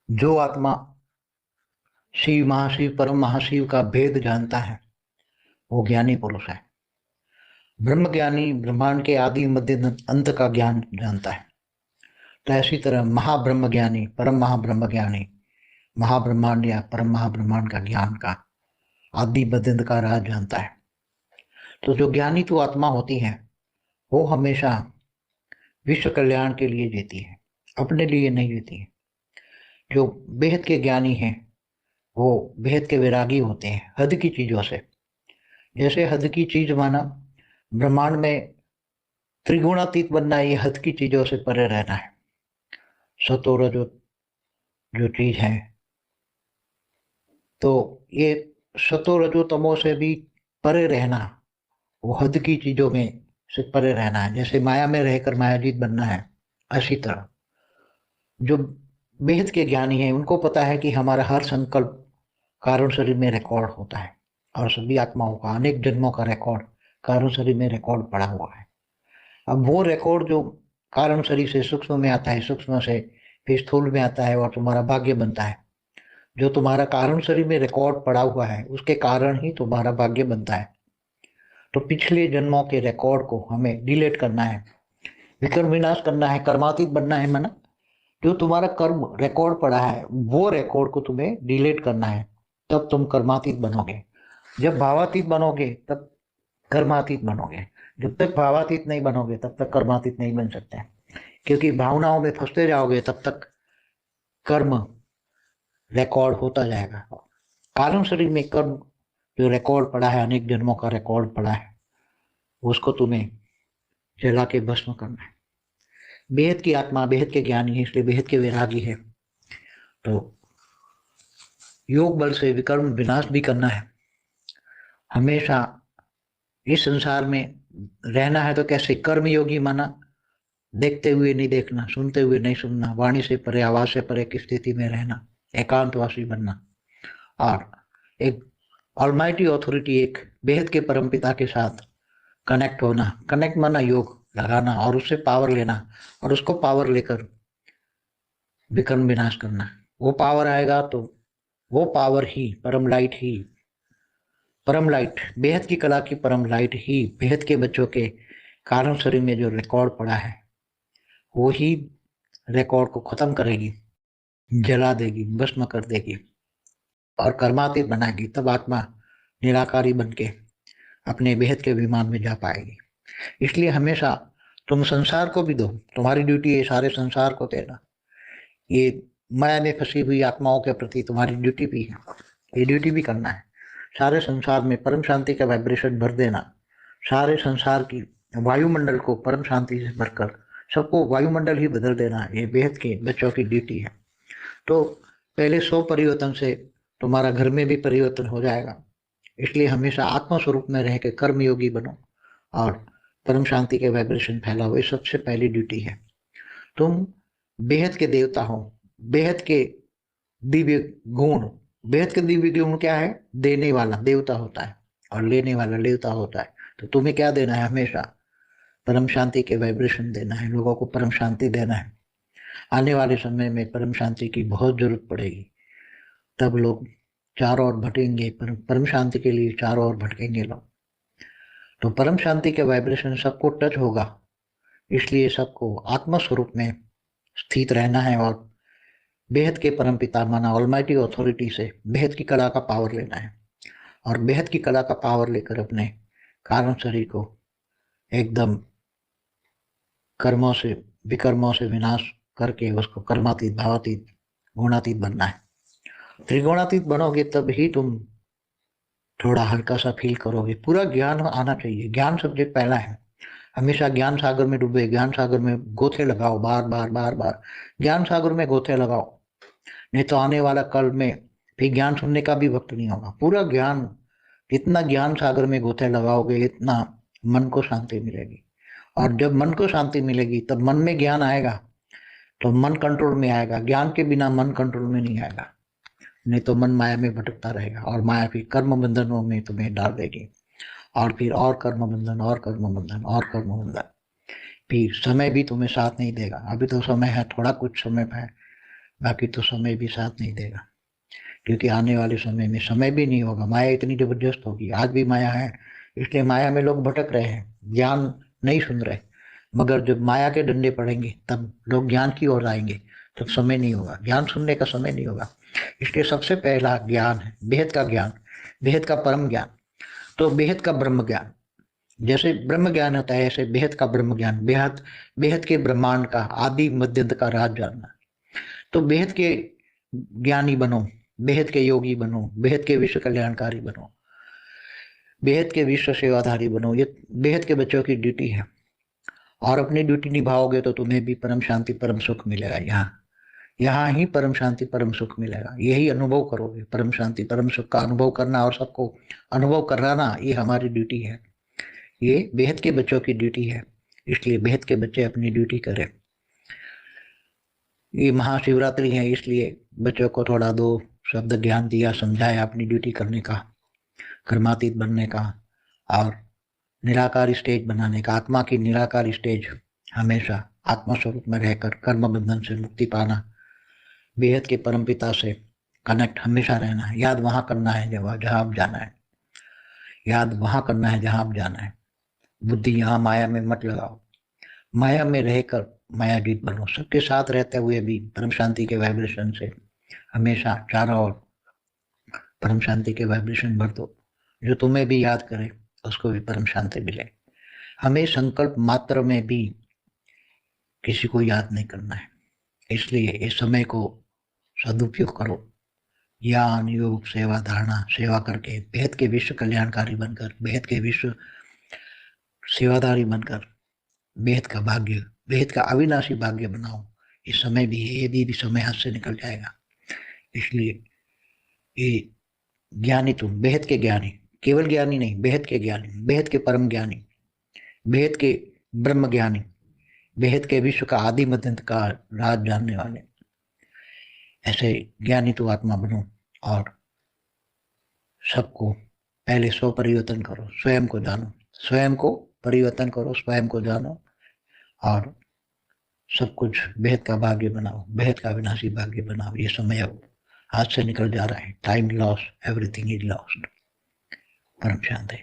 जो आत्मा शिव महाशिव परम महाशिव का भेद जानता है वो ज्ञानी पुरुष है। ब्रह्म ज्ञानी ब्रह्मांड के आदि मध्य अंत का ज्ञान जानता है। तो ऐसी तरह महाब्रह्म ज्ञानी परम महाब्रह्म ज्ञानी महाब्रह्मांड या परम महाब्रह्मांड का ज्ञान का आदि मध्य अंत का राज जानता है। तो जो ज्ञानी तो आत्मा होती है वो हमेशा विश्व कल्याण के लिए जीती है, अपने लिए नहीं जीती है। जो बेहद के ज्ञानी हैं वो बेहद के वैरागी होते हैं हद की चीजों से। जैसे हद की चीज माना ब्रह्मांड में त्रिगुणातीत बनना, ये हद की चीजों से परे रहना है। सतो रजो जो चीज है, तो ये सतो रजो तमो से भी परे रहना, वो हद की चीजों में से परे रहना है। जैसे माया में रहकर मायाजीत बनना है, ऐसी तरह जो बेहद के ज्ञानी हैं उनको पता है कि हमारा हर संकल्प कारण शरीर में रिकॉर्ड होता है और सभी आत्माओं का अनेक जन्मों का रिकॉर्ड कारण शरीर में रिकॉर्ड पड़ा हुआ है। अब वो रिकॉर्ड जो कारण शरीर से सूक्ष्म में आता है, सूक्ष्म से फिर स्थूल में आता है और तुम्हारा भाग्य बनता है। जो तुम्हारा कारण शरीर में रिकॉर्ड पड़ा हुआ है उसके कारण ही तुम्हारा भाग्य बनता है। तो पिछले जन्मों के रिकॉर्ड को हमें डिलीट करना है, विक्रम विनाश करना है, कर्मातीत बनना है। माना जो तुम्हारा कर्म रिकॉर्ड पड़ा है वो रिकॉर्ड को तुम्हें डिलीट करना है, तब तुम कर्मातीत बनोगे। जब भावातीत बनोगे तब कर्मातीत बनोगे। जब तक भावातीत नहीं बनोगे तब तक कर्मातीत नहीं बन सकते, क्योंकि भावनाओं में फंसते जाओगे तब तक कर्म रिकॉर्ड होता जाएगा। कारण शरीर में कर्म जो रिकॉर्ड पड़ा है, अनेक जन्मों का रिकॉर्ड पड़ा है, उसको तुम्हें जला के भस्म करना है। बेहद की आत्मा बेहद के ज्ञानी है, इसलिए बेहद के वैरागी है। तो योग बल से विकर्म विनाश भी करना है। हमेशा इस संसार में रहना है तो कैसे? कर्म योगी माना देखते हुए नहीं देखना, सुनते हुए नहीं सुनना, वाणी से परे आवाज से परे की स्थिति में रहना, एकांतवासी बनना और एक ऑलमाइटी ऑथोरिटी, एक बेहद के परमपिता के साथ कनेक्ट होना। कनेक्ट माना योग लगाना और उससे पावर लेना और उसको पावर लेकर विक्रम विनाश करना। वो पावर आएगा तो वो पावर ही परम लाइट ही, परम लाइट बेहद की कला की परम लाइट ही बेहद के बच्चों के कारण शरीर में जो रिकॉर्ड पड़ा है वो ही रिकॉर्ड को खत्म करेगी, जला देगी, भस्म कर देगी और कर्मातीत बनाएगी। तब आत्मा निराकारी बन के अपने बेहद के विमान में जा पाएगी। इसलिए हमेशा तुम संसार को भी दो, तुम्हारी ड्यूटी है सारे संसार को देना। ये माया में फंसी हुई आत्माओं के प्रति तुम्हारी ड्यूटी भी है, ये ड्यूटी भी करना है। सारे संसार में परम शांति का वाइब्रेशन भर देना, सारे संसार की वायुमंडल को परम शांति से भरकर सबको वायुमंडल ही बदल देना, ये बेहद के बच्चों की ड्यूटी है। तो पहले 100 परिवर्तन से तुम्हारा घर में भी परिवर्तन हो जाएगा। इसलिए हमेशा आत्मा स्वरूप में रह के कर्म योगी बनो और परम शांति के वाइब्रेशन फैलाओ, ये सबसे पहली ड्यूटी है। तुम बेहद के देवता हो, बेहद के दिव्य गुण। बेहद के दिव्य गुण क्या है? देने वाला देवता होता है और लेने वाला देवता होता है। तो तुम्हें क्या देना है? हमेशा परम शांति के वाइब्रेशन देना है, लोगों को परम शांति देना है। आने वाले समय में परम शांति की बहुत जरूरत पड़ेगी, तब लोग चारों ओर भटकेंगे, परम शांति के लिए चारों ओर भटकेंगे लोग। तो परम शांति के वाइब्रेशन सबको टच होगा, इसलिए सबको आत्मा स्वरूप में स्थित रहना है और बेहद के परम पिता माना ऑलमाइटी ऑथोरिटी से बेहद की कला का पावर लेना है और बेहद की कला का पावर लेकर अपने कारण शरीर को एकदम कर्मों से विकर्मों से विनाश करके उसको कर्मातीत भावातीत गुणातीत बनना है। त्रिगुणातीत बनोगे तब ही तुम थोड़ा हल्का सा फील करोगे। पूरा ज्ञान आना चाहिए, ज्ञान सब्जेक्ट पहला है। हमेशा ज्ञान सागर में डूबे, ज्ञान सागर में गोते लगाओ, बार बार बार बार ज्ञान सागर में गोते लगाओ, नहीं तो आने वाला कल में फिर ज्ञान सुनने का भी वक्त नहीं होगा। पूरा ज्ञान, जितना ज्ञान सागर में गोते लगाओगे इतना मन को शांति मिलेगी और जब मन को शांति मिलेगी तब मन में ज्ञान आएगा तो मन कंट्रोल में आएगा। ज्ञान के बिना मन कंट्रोल में नहीं आएगा, नहीं तो मन माया में भटकता रहेगा और माया फिर कर्म बंधनों में तुम्हें डाल देगी और फिर और कर्म बंधन और कर्म बंधन और कर्म बंधन। फिर समय भी तुम्हें साथ नहीं देगा। अभी तो समय है, थोड़ा कुछ समय है, बाकी तो समय भी साथ नहीं देगा, क्योंकि आने वाले समय में समय भी नहीं होगा। माया इतनी जबरदस्त होगी। आज भी माया है, इसलिए माया में लोग भटक रहे हैं, ज्ञान नहीं सुन रहे। मगर जब माया के डंडे पड़ेंगे तब लोग ज्ञान की ओर आएंगे, तब समय नहीं होगा, ज्ञान सुनने का समय नहीं होगा। इसलिए सबसे पहला ज्ञान है बेहद का ज्ञान, बेहद का परम ज्ञान। तो बेहद का ब्रह्म ज्ञान, जैसे ब्रह्म ज्ञान होता है ऐसे बेहद का ब्रह्म ज्ञान, बेहद बेहद के ब्रह्मांड का आदि मध्य अंत का राज जानना। तो बेहद के ज्ञानी बनो, बेहद के योगी बनो, बेहद के विश्व कल्याणकारी बनो, बेहद के विश्व सेवाधारी बनो। ये बेहद के बच्चों की ड्यूटी है, और अपनी ड्यूटी निभाओगे तो तुम्हें भी परम शांति परम सुख मिलेगा। यहाँ ही परम शांति परम सुख मिलेगा। यही अनुभव करोगे, परम शांति परम सुख का अनुभव करना और सबको अनुभव कराना, ये हमारी ड्यूटी है। ये बेहद के बच्चों की ड्यूटी है, इसलिए बेहद के बच्चे अपनी ड्यूटी करें। ये महाशिवरात्रि है, इसलिए बच्चों को थोड़ा दो शब्द ज्ञान दिया, समझाया अपनी ड्यूटी करने का, कर्मातीत बनने का, और निराकार स्टेज बनाने का। आत्मा की निराकार स्टेज, हमेशा आत्मा स्वरूप में रहकर कर्म बंधन से मुक्ति पाना, बेहद के परम पिता से कनेक्ट हमेशा रहना है। याद वहां करना है जहां आप जाना है, याद वहां करना है जहां आप जाना है। बुद्धि यहाँ माया में मत लगाओ, माया में रहकर मायाजीत बनो। सबके साथ रहते हुए भी परम शांति के वाइब्रेशन से हमेशा चारों ओर परम शांति के वाइब्रेशन भर दो। जो तुम्हें भी याद करे उसको भी परम शांति मिले। हमें संकल्प मात्र में भी किसी को याद नहीं करना है, इसलिए इस समय को सदुपयोग करो। ज्ञान योग सेवा धारणा सेवा करके बेहद के विश्व कल्याणकारी बनकर, बेहद के विश्व सेवाधारी बनकर बेहद का भाग्य, बेहद का अविनाशी भाग्य बनाओ। इस समय भी है, ये भी समय हाथ से निकल जाएगा। इसलिए ये ज्ञानी तुम, बेहद के ज्ञानी, केवल ज्ञानी नहीं, बेहद के ज्ञानी, बेहद के परम ज्ञानी, बेहद के ब्रह्म ज्ञानी, बेहद के विश्व का आदि मध्यंत का राज जानने वाले, ऐसे ज्ञानी तो आत्मा बनो। और सबको पहले स्व परिवर्तन करो, स्वयं को जानो, स्वयं को परिवर्तन करो, स्वयं को जानो, और सब कुछ बेहद का भाग्य बनाओ, बेहद का विनाशी भाग्य बनाओ। ये समय अब हाथ से निकल जा रहा है। Time loss, everything is lost. परम शांति।